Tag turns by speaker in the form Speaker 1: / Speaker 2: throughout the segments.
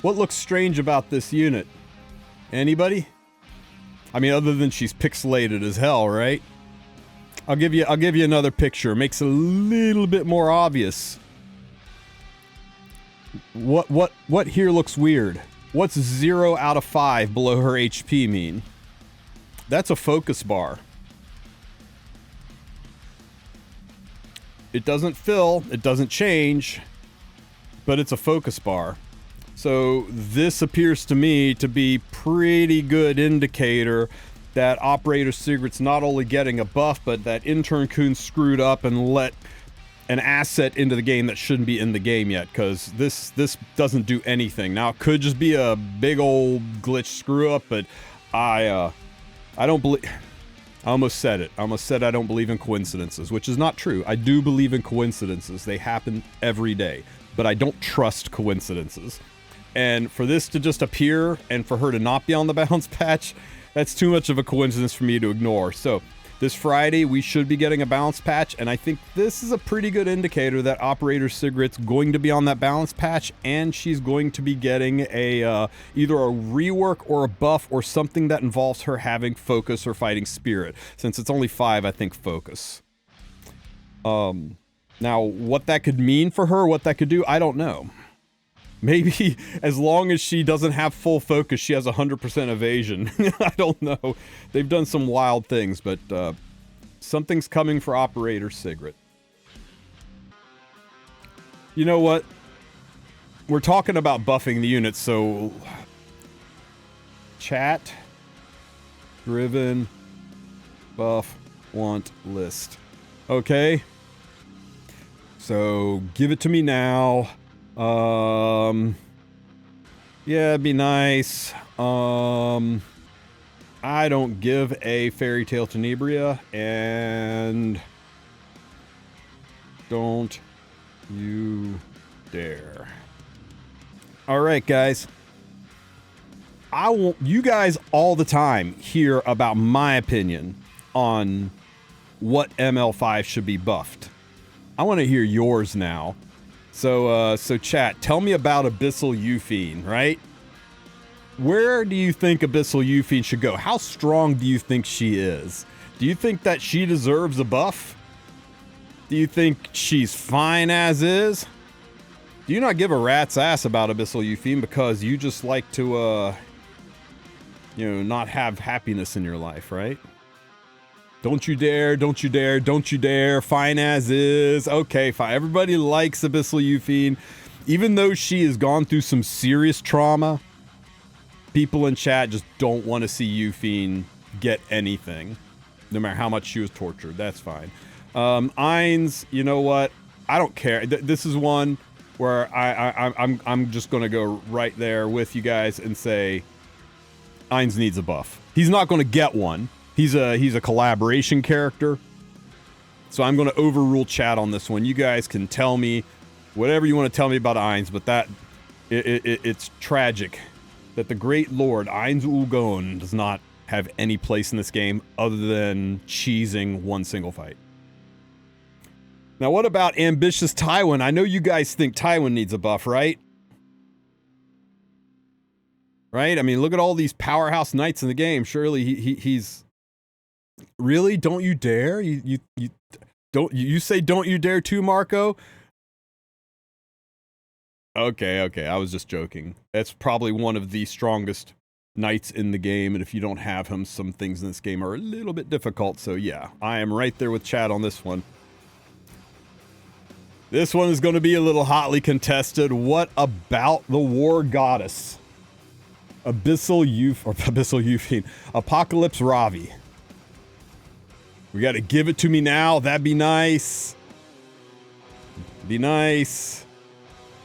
Speaker 1: What looks strange about this unit? Anybody? I mean, other than she's pixelated as hell, right? I'll give you another picture. Makes it a little bit more obvious. What here looks weird? What's 0 out of 5 below her HP mean? That's a focus bar. It doesn't fill, it doesn't change, but it's a focus bar. So this appears to me to be pretty good indicator that Operator Sigrid's not only getting a buff, but that Intern Kun screwed up and let an asset into the game that shouldn't be in the game yet, because this doesn't do anything. Now, it could just be a big old glitch screw up, but I don't believe... I almost said it. I almost said I don't believe in coincidences, which is not true. I do believe in coincidences. They happen every day, but I don't trust coincidences. And for this to just appear and for her to not be on the balance patch, that's too much of a coincidence for me to ignore. So this Friday, we should be getting a balance patch, and I think this is a pretty good indicator that Operator Sigrid's going to be on that balance patch, and she's going to be getting a either a rework or a buff or something that involves her having focus or fighting spirit. Since it's only 5, I think focus. Now, what that could mean for her, what that could do, I don't know. Maybe as long as she doesn't have full focus, she has 100% evasion. I don't know. They've done some wild things, but something's coming for Operator Sigrid. You know what? We're talking about buffing the units, so... Chat. Driven. Buff. Want. List. Okay. So, give it to me now. Yeah, it'd be nice. I don't give a Fairy Tale Tenebria, and don't you dare. Alright, guys. I want you guys all the time hear about my opinion on what ML5 should be buffed. I want to hear yours now. So chat, tell me about Abyssal Yufine, right? Where do you think Abyssal Yufine should go? How strong do you think she is? Do you think that she deserves a buff? Do you think she's fine as is? Do you not give a rat's ass about Abyssal Yufine because you just like to, not have happiness in your life, right? Don't you dare, don't you dare, don't you dare, fine as is. Okay, fine. Everybody likes Abyssal Yufine. Even though she has gone through some serious trauma, people in chat just don't want to see Yufine get anything. No matter how much she was tortured. That's fine. Ainz, you know what? I don't care. This is one where I'm just going to go right there with you guys and say Ainz needs a buff. He's not going to get one. He's a collaboration character, so I'm going to overrule chat on this one. You guys can tell me whatever you want to tell me about Ainz, but it's tragic that the great lord Ainz Ooal does not have any place in this game other than cheesing one single fight. Now, what about ambitious Tywin? I know you guys think Tywin needs a buff, right? Right? I mean, look at all these powerhouse knights in the game. Surely he's... Really? Don't you dare? You say don't you dare too, Marco? Okay, I was just joking. That's probably one of the strongest knights in the game, and if you don't have him, some things in this game are a little bit difficult, so yeah, I am right there with chat on this one. This one is going to be a little hotly contested. What about the War Goddess? Abyssal Yufine. Apocalypse Ravi. We got to give it to me now. That'd be nice. Be nice.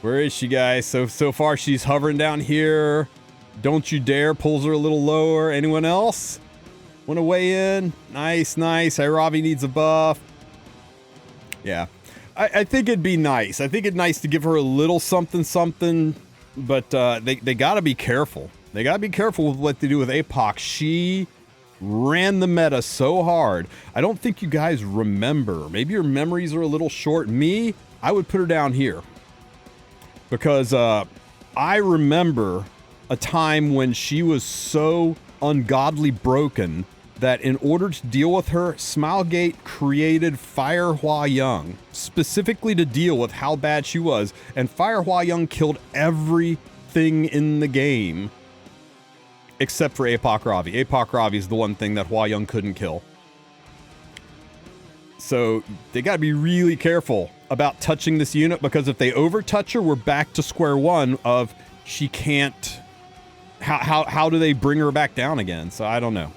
Speaker 1: Where is she, guys? So far she's hovering down here. Don't you dare pulls her a little lower. Anyone else want to weigh in? Nice. Hey, Ravi needs a buff. Yeah. I think it'd be nice. I think it'd nice to give her a little something, but they got to be careful. They got to be careful with what they do with Apoc. She ran the meta so hard. I don't think you guys remember. Maybe your memories are a little short. Me, I would put her down here. Because I remember a time when she was so ungodly broken that in order to deal with her, Smilegate created Fire Hwayoung, specifically to deal with how bad she was. And Fire Hwayoung killed everything in the game except for Apoc Ravi. Apoc Ravi is the one thing that Hwayoung couldn't kill. So they got to be really careful about touching this unit, because if they overtouch her, we're back to square one of she can't... How do they bring her back down again? So I don't know.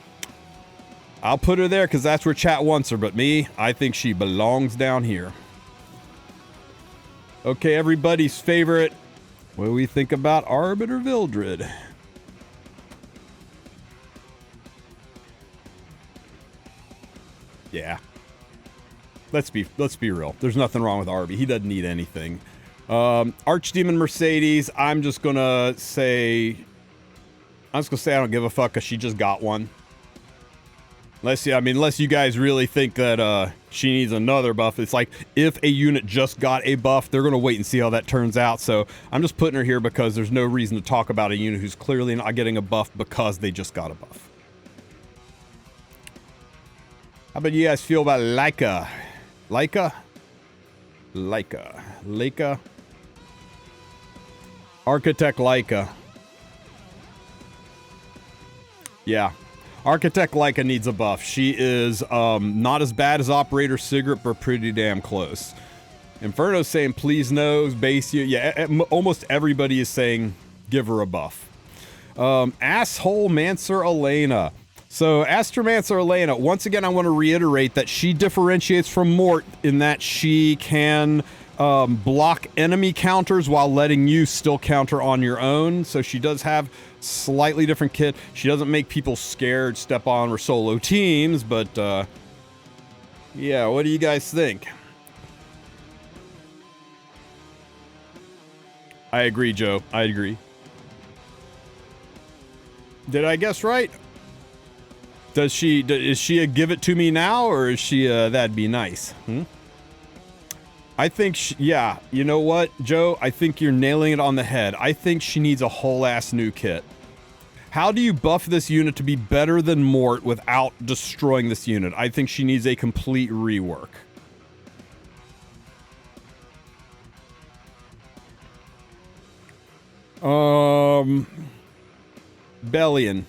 Speaker 1: I'll put her there because that's where chat wants her, but me, I think she belongs down here. Okay, everybody's favorite. What do we think about Arbiter Vildred? Yeah. Let's be real. There's nothing wrong with Arby. He doesn't need anything. Archdemon Mercedes, I'm just gonna say I don't give a fuck because she just got one. Unless you guys really think that she needs another buff. It's like, if a unit just got a buff, they're going to wait and see how that turns out. So I'm just putting her here because there's no reason to talk about a unit who's clearly not getting a buff because they just got a buff. How about you guys feel about Laika? Laika? Architect Laika. Yeah. Architect Laika needs a buff. She is not as bad as Operator Sigrid, but pretty damn close. Inferno's saying please no, base you. Yeah, almost everybody is saying give her a buff. Asshole Mancer Elena. So Astromancer Elena, once again I want to reiterate that she differentiates from Mort in that she can block enemy counters while letting you still counter on your own. So she does have slightly different kit. She doesn't make people scared step on her solo teams, but yeah, what do you guys think? I agree, Joe. I agree. Did I guess right? Is she a give it to me now, or is she that'd be nice? I think, yeah, you know what, Joe? I think you're nailing it on the head. I think she needs a whole ass new kit. How do you buff this unit to be better than Mort without destroying this unit? I think she needs a complete rework. Belian.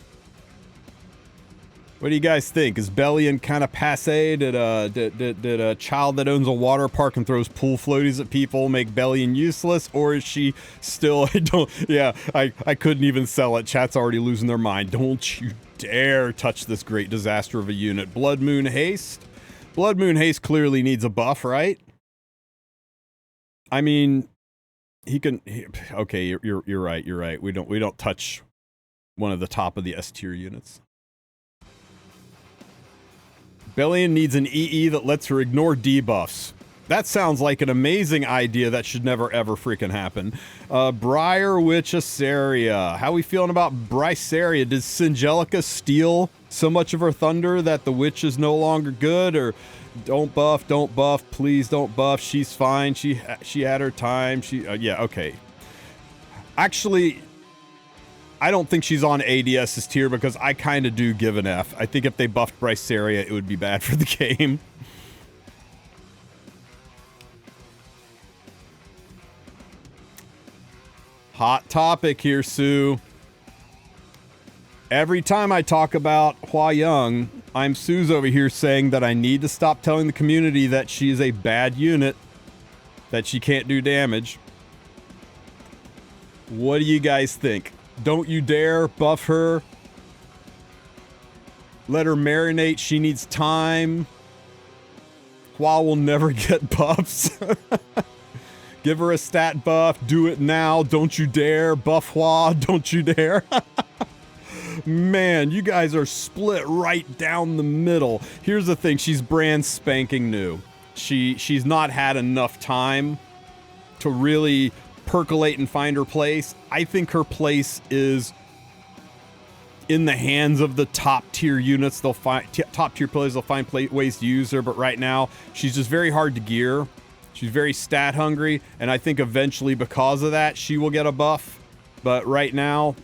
Speaker 1: What do you guys think? Is Belian kind of passé? Did a child that owns a water park and throws pool floaties at people make Belian useless? Or is she still... I couldn't even sell it. Chat's already losing their mind. Don't you dare touch this great disaster of a unit. Blood Moon Haste? Blood Moon Haste clearly needs a buff, right? I mean, okay, you're right. You're right. We don't touch one of the top of the S tier units. Belian needs an EE that lets her ignore debuffs. That sounds like an amazing idea that should never ever freaking happen. Briar Witch Iseria. How we feeling about Iseria? Did Singelica steal so much of her thunder that the witch is no longer good? Or don't buff, please don't buff. She's fine. She had her time. Yeah, okay. Actually, I don't think she's on ADS's tier because I kind of do give an F. I think if they buffed Iseria, it would be bad for the game. Hot topic here, Sue. Every time I talk about Hwayoung, I'm Sue's over here saying that I need to stop telling the community that she is a bad unit, that she can't do damage. What do you guys think? Don't you dare buff her. Let her marinate. She needs time. Hwa will never get buffs. Give her a stat buff. Do it now. Don't you dare. Buff Hwa. Don't you dare. Man, you guys are split right down the middle. Here's the thing. She's brand spanking new. She's not had enough time to really percolate and find her place. I think her place is in the hands of the top tier units. They'll find top tier players. They'll find ways to use her. But right now, she's just very hard to gear. She's very stat hungry, and I think eventually, because of that, she will get a buff. But right now,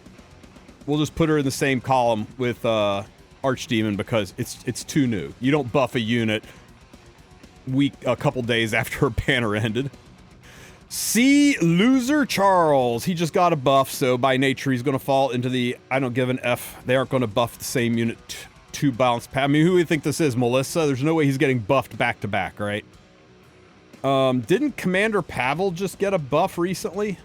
Speaker 1: we'll just put her in the same column with Archdemon because it's too new. You don't buff a unit a couple days after her banner ended. See Loser Charles. He just got a buff, so by nature he's going to fall into the I don't give an F. They aren't going to buff the same unit to bounce past. I mean, who do you think this is? Melissa? There's no way he's getting buffed back to back, right? Didn't Commander Pavel just get a buff recently?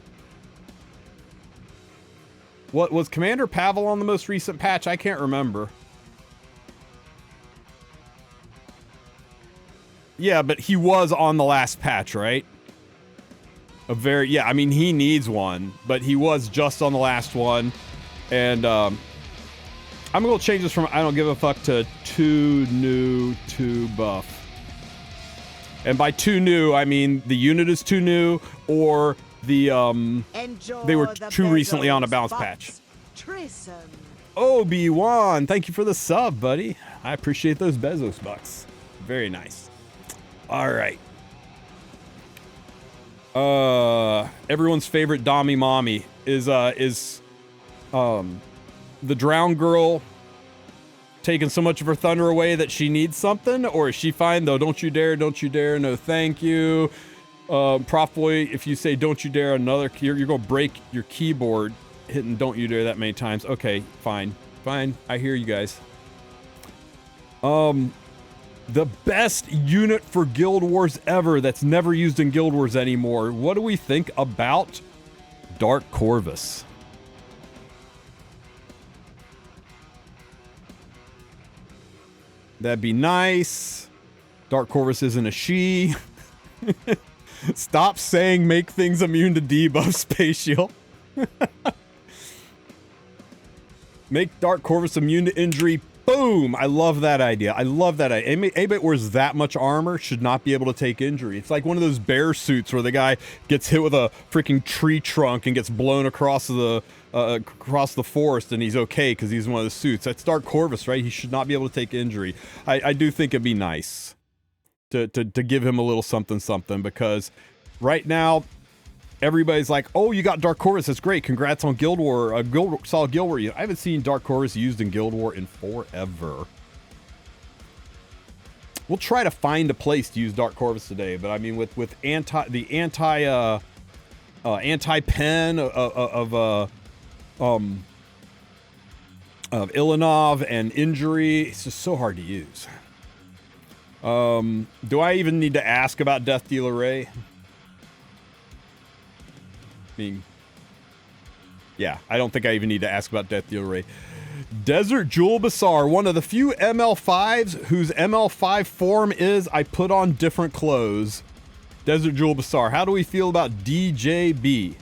Speaker 1: What was Commander Pavel on the most recent patch? I can't remember. Yeah, but he was on the last patch, right? Yeah, I mean, he needs one, but he was just on the last one. And I'm going to change this from I don't give a fuck to too new to buff. And by too new, I mean the unit is too new, or the they were too recently on a bounce patch. Obi-Wan, thank you for the sub, buddy. I appreciate those Bezos bucks. Very nice. All right. Everyone's favorite Dommy Mommy is the drowned girl taking so much of her thunder away that she needs something, or is she fine though? Don't you dare, no thank you. Prof Boy, if you say don't you dare another, you're gonna break your keyboard hitting don't you dare that many times. Okay, fine, I hear you guys. The best unit for Guild Wars ever that's never used in Guild Wars anymore. What do we think about Dark Corvus? That'd be nice. Dark Corvus isn't a she. Stop saying make things immune to debuff, Spatial. Make Dark Corvus immune to injury. Boom! I love that idea. I love that idea. Anybody that wears that much armor should not be able to take injury. It's like one of those bear suits where the guy gets hit with a freaking tree trunk and gets blown across the forest and he's okay because he's in one of the suits. That's Dark Corvus, right? He should not be able to take injury. I do think it'd be nice to give him a little something because right now everybody's like, oh, you got Dark Corvus, that's great, congrats on Guild War, solid Guild War. I haven't seen Dark Corvus used in Guild War in forever. We'll try to find a place to use Dark Corvus today, but I mean with the anti-pen of Ilynav and injury, it's just so hard to use. Do I even need to ask about Death Dealer Ray? Yeah, I don't think I even need to ask about Death Dealer Ray. Desert Jewel Basar, one of the few ML5s whose ML5 form is I put on different clothes. Desert Jewel Basar, how do we feel about DJB?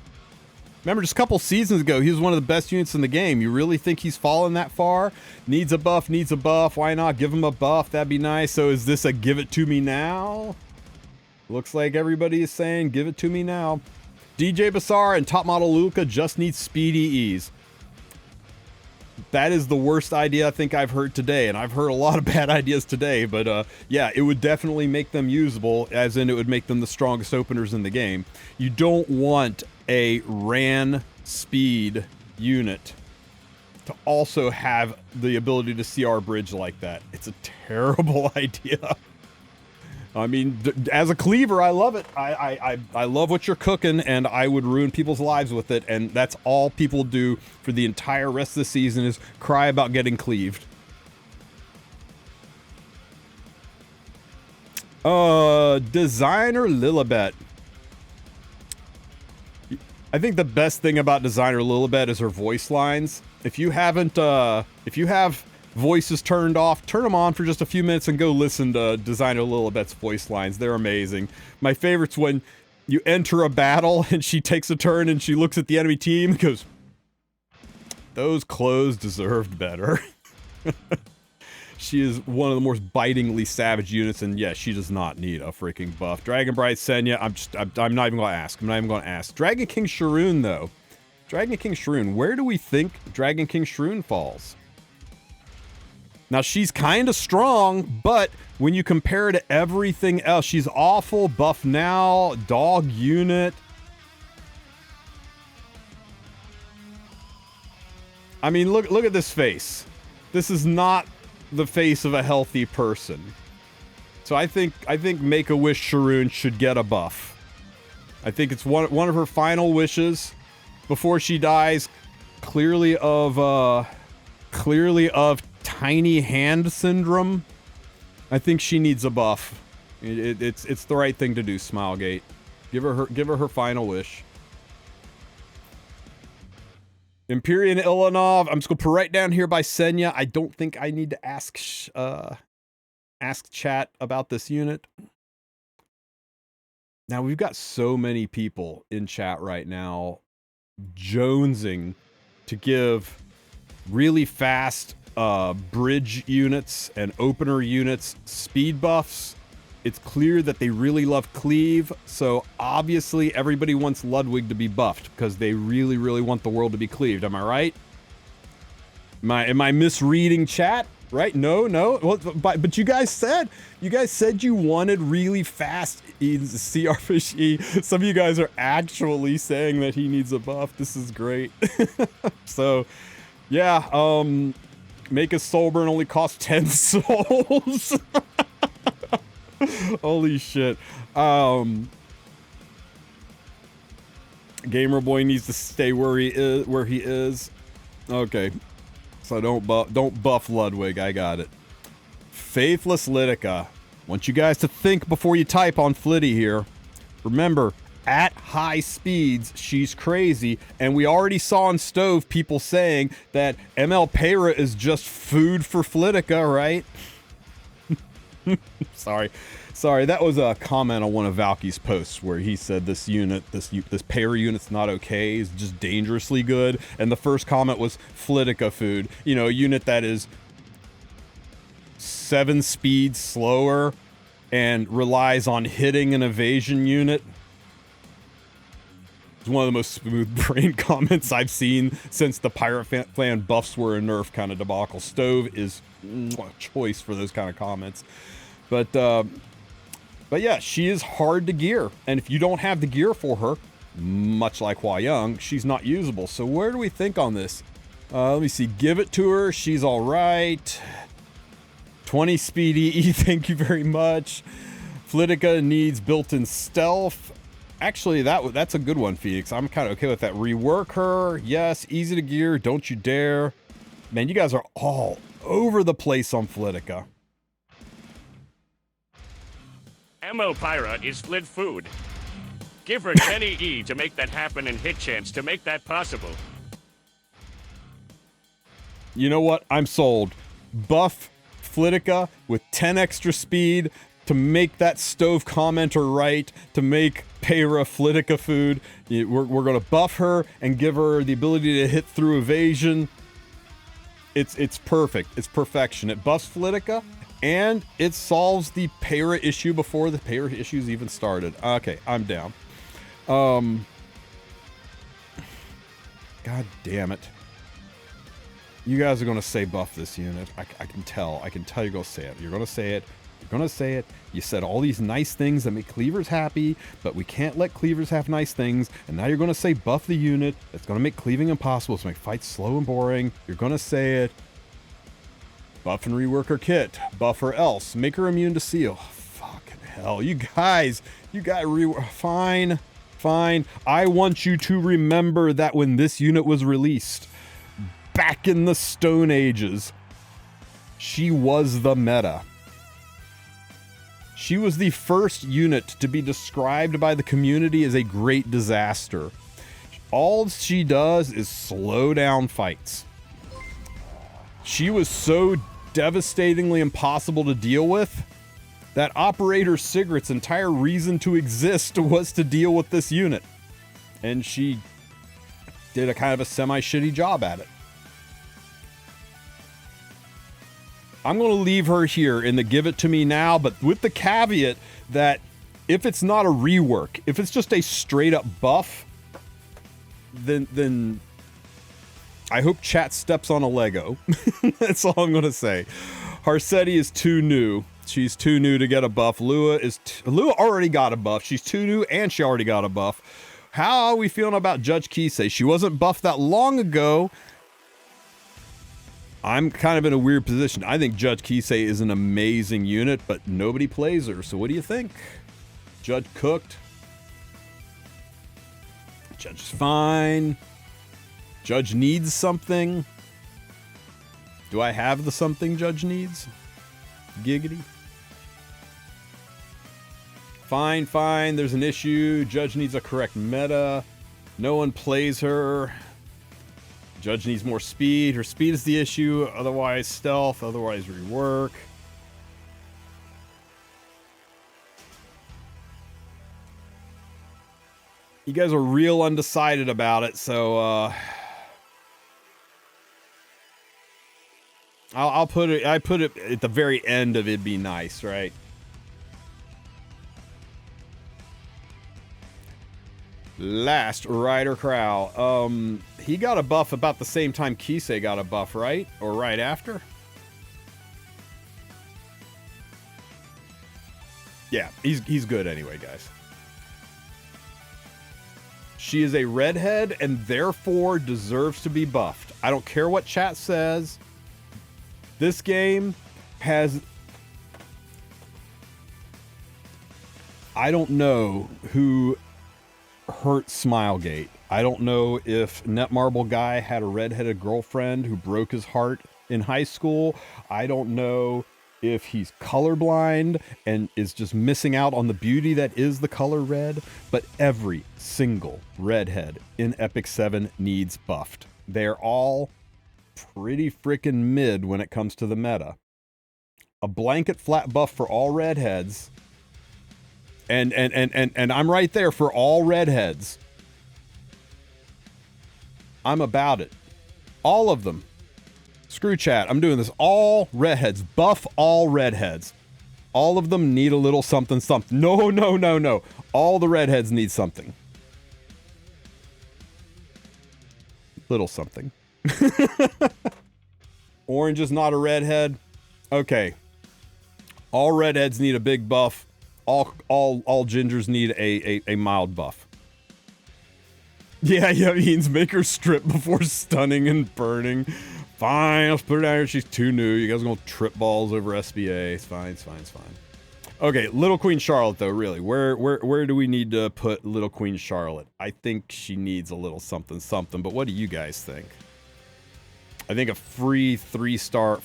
Speaker 1: Remember, just a couple seasons ago, he was one of the best units in the game. You really think he's fallen that far? Needs a buff. Why not give him a buff? That'd be nice. So is this a give it to me now? Looks like everybody is saying give it to me now. DJ Basar and top model Luca just need speedy ease. That is the worst idea I think I've heard today, and I've heard a lot of bad ideas today, but yeah, it would definitely make them usable, as in it would make them the strongest openers in the game. You don't want a ran speed unit to also have the ability to CR bridge like that. It's a terrible idea. I mean, as a cleaver, I love it. I love what you're cooking, and I would ruin people's lives with it, and that's all people do for the entire rest of the season is cry about getting cleaved. Designer Lilibet. I think the best thing about Designer Lilibet is her voice lines. If you have voices turned off, turn them on for just a few minutes and go listen to Designer Lilibet's voice lines. They're amazing. My favorite's when you enter a battle and she takes a turn and she looks at the enemy team and goes, those clothes deserved better. She is one of the most bitingly savage units, and yes, she does not need a freaking buff. Dragon Bright Senya, I'm not even going to ask. I'm not even going to ask. Dragon King Sharun, though. Dragon King Sharun, where do we think Dragon King Sharun falls? Now, she's kind of strong, but when you compare her to everything else, she's awful. Buff now, dog unit. I mean, look at this face. This is not the face of a healthy person. So I think Make-A-Wish Sharun should get a buff. I think it's one of her final wishes before she dies. Clearly of tiny hand syndrome. I think she needs a buff. It's the right thing to do, Smilegate. Give her her final wish. Empyrean Ilynav. I'm just gonna put right down here by Senya. I don't think I need to ask chat about this unit. Now we've got so many people in chat right now jonesing to give really fast bridge units and opener units speed buffs. It's clear that they really love cleave, so obviously everybody wants Ludwig to be buffed because they really, really want the world to be cleaved. Am I right? Am I misreading chat? Right? No. Well, but you guys said you wanted really fast CR-Fish E. Some of you guys are actually saying that he needs a buff. This is great. So, yeah. Make a soul burn only costs 10 souls. Holy shit. Gamer boy needs to stay where he is. Okay. So don't buff Ludwig. I got it. Faithless Lidica. Want you guys to think before you type on Flitty here. Remember, at high speeds, she's crazy, and we already saw on Stove people saying that ML Peyra is just food for Flitica, right? Sorry, that was a comment on one of Valky's posts where he said this Peyra unit's not okay, it's just dangerously good, and the first comment was Flitica food. You know, a unit that is 7 speeds slower and relies on hitting an evasion unit. It's one of the most smooth brain comments I've seen since the Pirate Clan buffs were a nerf kind of debacle. Stove is a choice for those kind of comments. But yeah, she is hard to gear. And if you don't have the gear for her, much like Hwayoung, she's not usable. So where do we think on this? Let me see. Give it to her. She's all right. 20 speed EE, thank you very much. Flitica needs built-in stealth. Actually, that's a good one, Phoenix. I'm kind of okay with that. Rework her. Yes, easy to gear. Don't you dare. Man, you guys are all over the place on Flitica.
Speaker 2: ML Peyra is Flit food. Give her 10 EE to make that happen and hit chance to make that possible.
Speaker 1: You know what? I'm sold. Buff Flitica with 10 extra speed to make that Stove commenter right, to make Peyra Flitica food. We're going to buff her and give her the ability to hit through evasion. It's perfect. It's perfection. It buffs Flitica, and it solves the Peyra issue before the Peyra issues even started. Okay, I'm down. God damn it. You guys are going to say buff this unit. I can tell. I can tell you're going to say it. You're going to say it. You're going to say it. You said all these nice things that make cleavers happy, but we can't let cleavers have nice things. And now you're going to say buff the unit. That's going to make cleaving impossible. It's going to make fights slow and boring. You're going to say it. Buff and rework her kit. Buff her else. Make her immune to seal. Fucking hell. You guys rework. Fine. Fine. I want you to remember that when this unit was released, back in the Stone Ages, she was the meta. She was the first unit to be described by the community as a great disaster. All she does is slow down fights. She was so devastatingly impossible to deal with that Operator Sigrid's entire reason to exist was to deal with this unit. And she did a kind of a semi-shitty job at it. I'm going to leave her here in the give it to me now, but with the caveat that if it's not a rework, if it's just a straight up buff, then I hope chat steps on a Lego. That's all I'm going to say. Harsetti is too new. She's too new to get a buff. Lua already got a buff. She's too new and she already got a buff. How are we feeling about Judge Kisei? She wasn't buffed that long ago. I'm kind of in a weird position. I think Judge Kisei is an amazing unit, but nobody plays her. So what do you think? Judge cooked. Judge is fine. Judge needs something. Do I have the something Judge needs? Giggity. Fine, fine. There's an issue. Judge needs a correct meta. No one plays her. Judge needs more speed. Her speed is the issue. Otherwise, stealth. Otherwise, rework. You guys are real undecided about it, so I'll put it. I put it at the very end of it'd be nice, right? Last Rider Crow. He got a buff about the same time Kisei got a buff, right? Or right after? Yeah, he's good anyway, guys. She is a redhead and therefore deserves to be buffed. I don't care what chat says. This game has... I don't know who hurt Smilegate. I don't know if Netmarble Guy had a redheaded girlfriend who broke his heart in high school. I don't know if he's colorblind and is just missing out on the beauty that is the color red, but every single redhead in Epic 7 needs buffed. They're all pretty freaking mid when it comes to the meta. A blanket flat buff for all redheads, and I'm right there for all redheads. I'm about it. All of them. Screw chat. I'm doing this. All redheads. Buff all redheads. All of them need a little something something. No, no, no, no. All the redheads need something. Little something. Orange is not a redhead. Okay. All redheads need a big buff. All gingers need a mild buff. Yeah, Ian's make her strip before stunning and burning. Fine, let's put it out here. She's too new. You guys are gonna trip balls over SBA. It's fine, it's fine, it's fine. Okay, Little Queen Charlotte though, really. Where do we need to put Little Queen Charlotte? I think she needs a little something something, but what do you guys think? I think a free 3-star,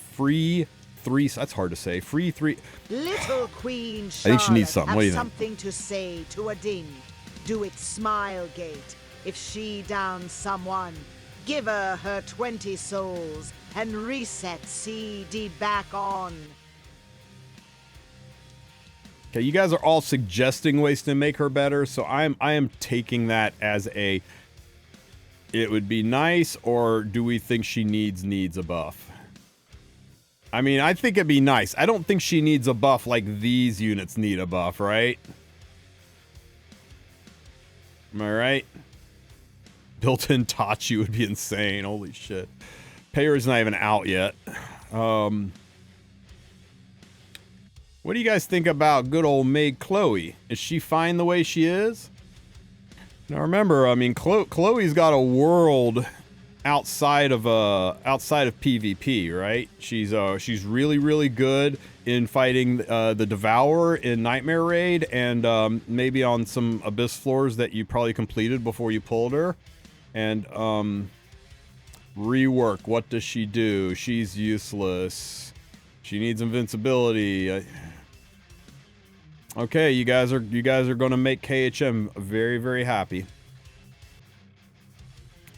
Speaker 1: that's hard to say. Free 3.
Speaker 3: Little Queen Charlotte,
Speaker 1: I think she needs something. What do you think?
Speaker 3: Something to say to a ding. Do it Smilegate. If she downs someone, give her 20 souls and reset CD back on.
Speaker 1: Okay, you guys are all suggesting ways to make her better, so I am taking that as a it would be nice, or do we think she needs a buff? I mean, I think it'd be nice. I don't think she needs a buff like these units need a buff, right? Am I right? Built-in Tachi would be insane. Holy shit. Payer's not even out yet. What do you guys think about good old Maid Chloe? Is she fine the way she is? Now remember, I mean, Chloe's got a world outside of PvP, right? She's really, really good in fighting the Devourer in Nightmare Raid, and maybe on some Abyss floors that you probably completed before you pulled her. And rework. What does she do? She's useless. She needs invincibility. Okay, you guys are going to make KHM very, very happy.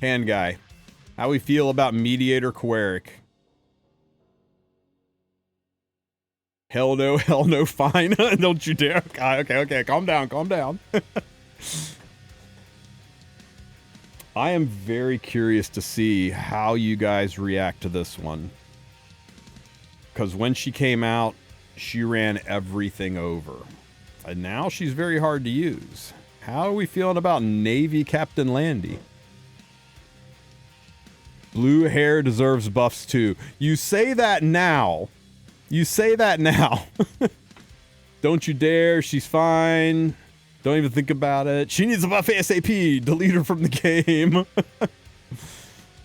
Speaker 1: Hand guy, how we feel about Mediator Kawerik? Hell no, fine. Don't you dare. Okay, calm down. I am very curious to see how you guys react to this one. Because when she came out, she ran everything over. And now she's very hard to use. How are we feeling about Navy Captain Landy? Blue hair deserves buffs too. You say that now. Don't you dare. She's fine. Don't even think about it. She needs a buff ASAP. Delete her from the game.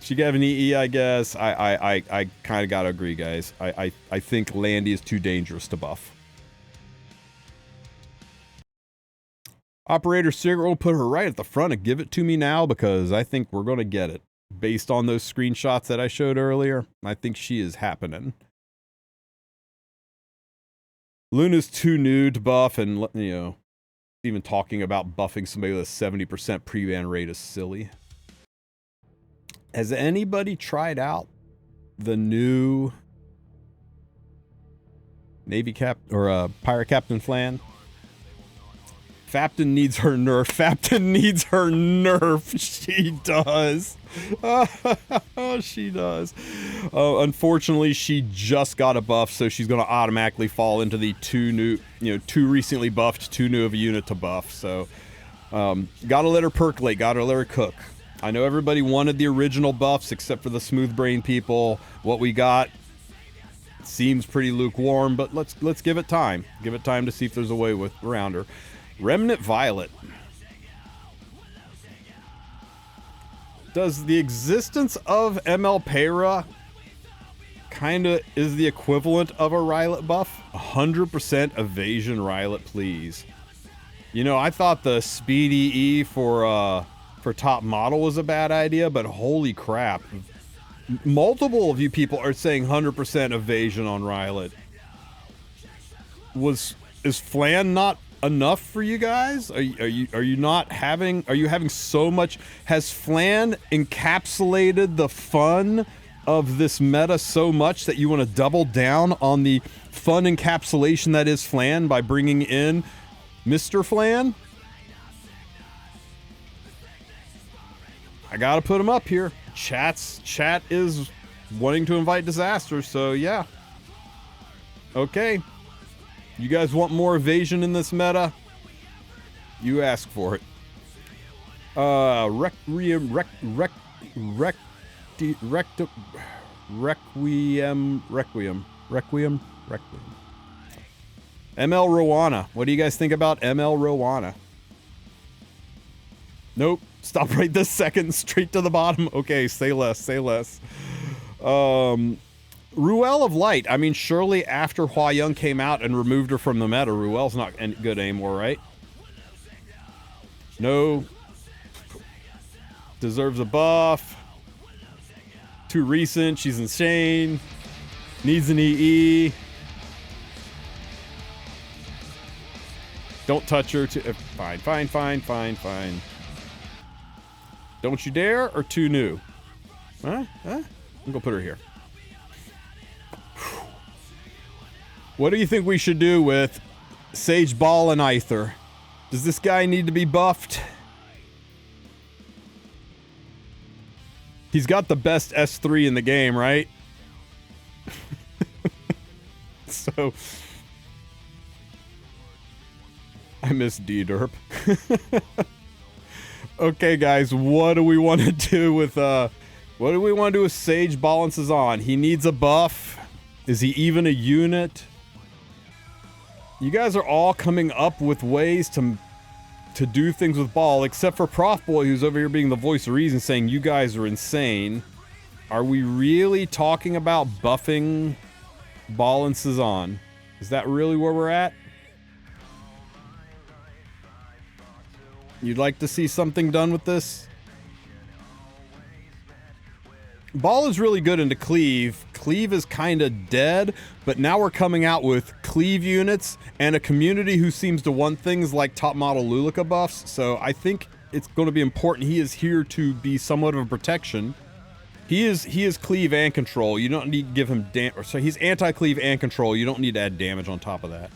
Speaker 1: She got an EE, I guess. I kind of gotta agree, guys. I think Landy is too dangerous to buff. Operator Cigarette will put her right at the front and give it to me now because I think we're gonna get it. Based on those screenshots that I showed earlier, I think she is happening. Luna's too new to buff, and you know, even talking about buffing somebody with a 70% pre-ban rate is silly. Has anybody tried out the new Navy Cap or Pirate Captain Flan? Fapton needs her nerf. Fapton needs her nerf. She does. Oh, she does. Unfortunately, she just got a buff, so she's going to automatically fall into the two recently buffed, too new of a unit to buff. So, gotta let her percolate. Gotta let her cook. I know everybody wanted the original buffs, except for the smooth brain people. What we got seems pretty lukewarm, but let's give it time. Give it time to see if there's a way around her. Remnant Violet. Does the existence of ML Para kinda is the equivalent of a Rylet buff? 100% evasion Rylet, please. You know, I thought the Speedy E for top model was a bad idea, but holy crap. Multiple of you people are saying 100% evasion on Rylet. Is Flan not enough for you guys? Are you having so much? Has Flan encapsulated the fun of this meta so much that you want to double down on the fun encapsulation that is Flan by bringing in Mr. Flan? I gotta put him up here. Chat is wanting to invite disaster, so yeah. Okay. You guys want more evasion in this meta? You ask for it. Requiem ML Roana. What do you guys think about ML Roana? Nope. Stop right this second. Straight to the bottom. Okay, say less. Say less. Ooal of Light. I mean, surely after Hwayoung came out and removed her from the meta, Ruel's not good anymore, right? No. Deserves a buff. Too recent. She's insane. Needs an EE. Don't touch her. Fine. Don't you dare, or too new? Huh? I'm gonna put her here. What do you think we should do with Sage Ball and Aether? Does this guy need to be buffed? He's got the best S3 in the game, right? So... I miss D-Derp. Okay, guys, what do we want to do with, Sage Balances on? He needs a buff. Is he even a unit? You guys are all coming up with ways to do things with Ball, except for Prof Boy, who's over here being the voice of reason, saying you guys are insane. Are we really talking about buffing Balances on? Is that really where we're at? You'd like to see something done with this? Ball is really good into Cleave. Cleave is kind of dead, but now we're coming out with Cleave units and a community who seems to want things like top model Lilica buffs, so I think it's going to be important. He is here to be somewhat of a protection. He is Cleave and control. You don't need to give him so he's anti-Cleave and control. You don't need to add damage on top of that.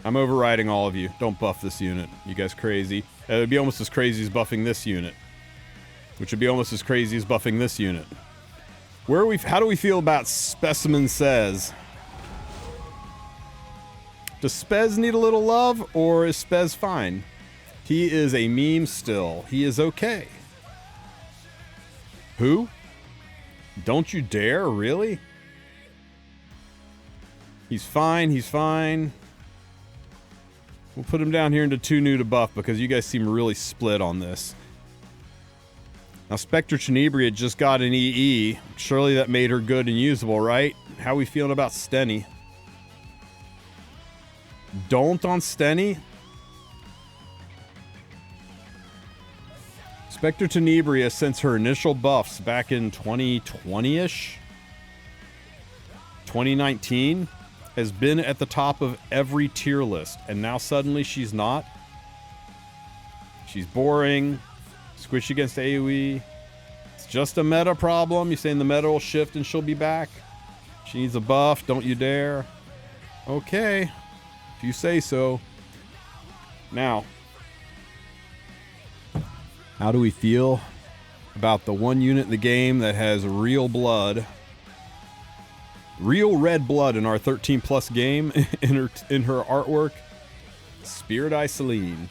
Speaker 1: I'm overriding all of you. Don't buff this unit. You guys crazy. It would be almost as crazy as buffing this unit. Which would be almost as crazy as buffing this unit. How do we feel about Specimen Says? Does Spez need a little love, or is Spez fine? He is a meme still. He is okay. Who? Don't you dare, really? He's fine, he's fine. We'll put him down here into 2 new to buff because you guys seem really split on this. Now, Spectre Tenebria just got an EE. Surely that made her good and usable, right? How we feeling about Stenny? Don't on Stenny? Spectre Tenebria, since her initial buffs back in 2020-ish, 2019, has been at the top of every tier list, and now suddenly she's not. She's boring, squish against AoE. It's just a meta problem. You're saying the meta will shift and she'll be back? She needs a buff, don't you dare. Okay, if you say so. Now, how do we feel about the one unit in the game that has real blood? Real red blood in our 13+ game in her artwork. Spirit Eye Celine.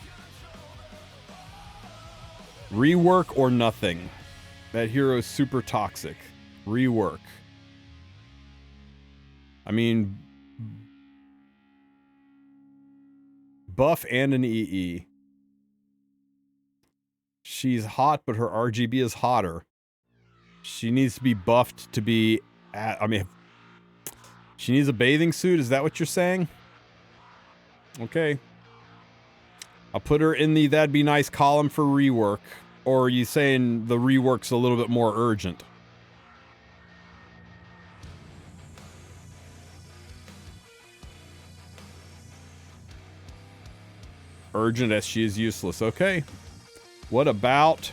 Speaker 1: Rework or nothing. That hero's super toxic. Rework. I mean, buff and an EE. She's hot, but her RGB is hotter. She needs to be buffed to be at, I mean, she needs a bathing suit. Is that what you're saying? Okay. I'll put her in the that'd be nice column for rework. Or are you saying the rework's a little bit more urgent? Urgent as she is useless. Okay. What about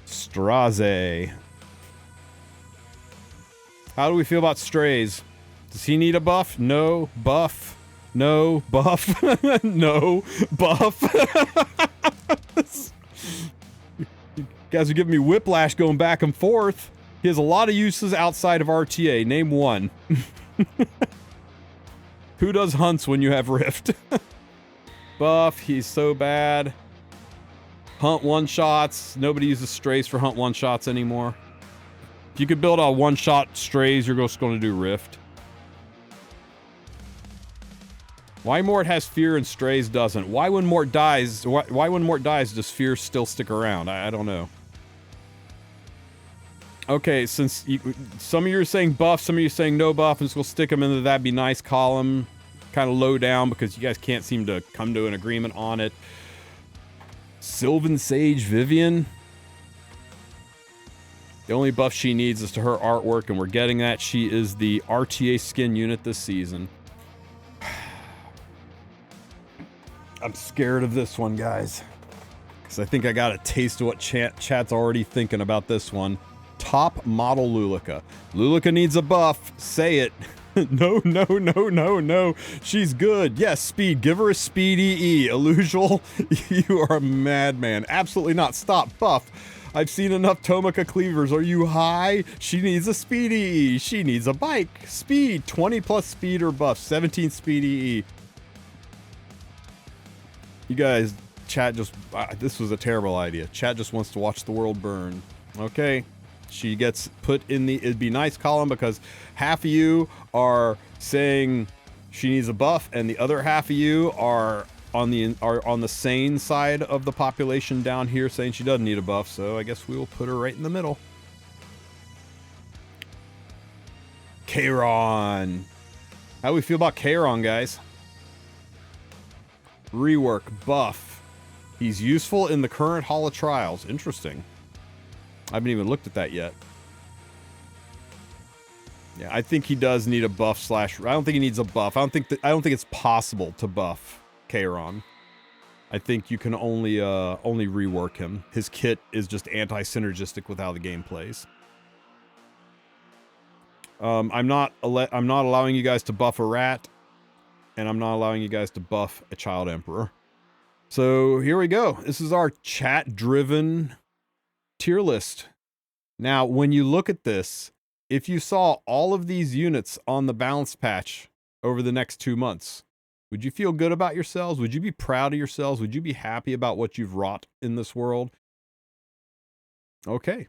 Speaker 1: Straze? How do we feel about Strays? Does he need a buff? No. Buff? No. Buff? No. Buff? You guys are giving me whiplash going back and forth. He has a lot of uses outside of RTA. Name one. Who does hunts when you have Rift? Buff, he's so bad. Hunt one-shots. Nobody uses Strays for hunt one-shots anymore. If you could build a one-shot Strays, you're just going to do Rift. Why Mort has Fear and Strays doesn't? Why when Mort dies, why when Mort dies does Fear still stick around? I don't know. Okay, since some of you are saying buff, some of you are saying no buff, and so we'll stick them into that'd be nice column. Kind of low down because you guys can't seem to come to an agreement on it. Sylvan Sage Vivian. The only buff she needs is to her artwork, and we're getting that. She is the RTA skin unit this season. I'm scared of this one, guys. Because I think I got a taste of what chat's already thinking about this one. Top model Lilica. Lilica needs a buff. Say it. No, no, no, no, no. She's good. Yes, speed. Give her a speed EE. Illusional, you are a madman. Absolutely not. Stop. Buff. I've seen enough Tomica cleavers. Are you high? She needs a speed EE. She needs a bike. Speed. 20 plus speed or buff. 17 speed EE. You guys, chat just... this was a terrible idea. Chat just wants to watch the world burn. Okay. She gets put in the it'd be nice column because half of you are saying she needs a buff and the other half of you are on the sane side of the population down here saying she doesn't need a buff. So I guess we will put her right in the middle. Kairon. How do we feel about Kairon, guys? Rework, buff. He's useful in the current Hall of Trials. Interesting. I haven't even looked at that yet. Yeah, I think he does need a buff slash... I don't think he needs a buff. I don't think it's possible to buff Kairon. I think you can only rework him. His kit is just anti-synergistic with how the game plays. I'm not allowing you guys to buff a rat, and I'm not allowing you guys to buff a Child Emperor. So here we go. This is our chat-driven tier list. Now, when you look at this, if you saw all of these units on the balance patch over the next 2 months, would you feel good about yourselves? Would you be proud of yourselves? Would you be happy about what you've wrought in this world? Okay.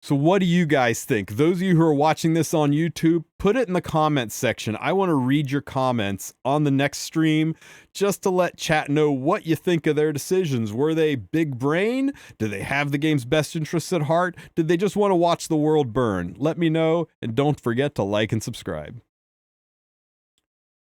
Speaker 1: So what do you guys think? Those of you who are watching this on YouTube, put it in the comments section. I want to read your comments on the next stream just to let chat know what you think of their decisions. Were they big brain? Did they have the game's best interests at heart? Did they just want to watch the world burn? Let me know, and don't forget to like and subscribe.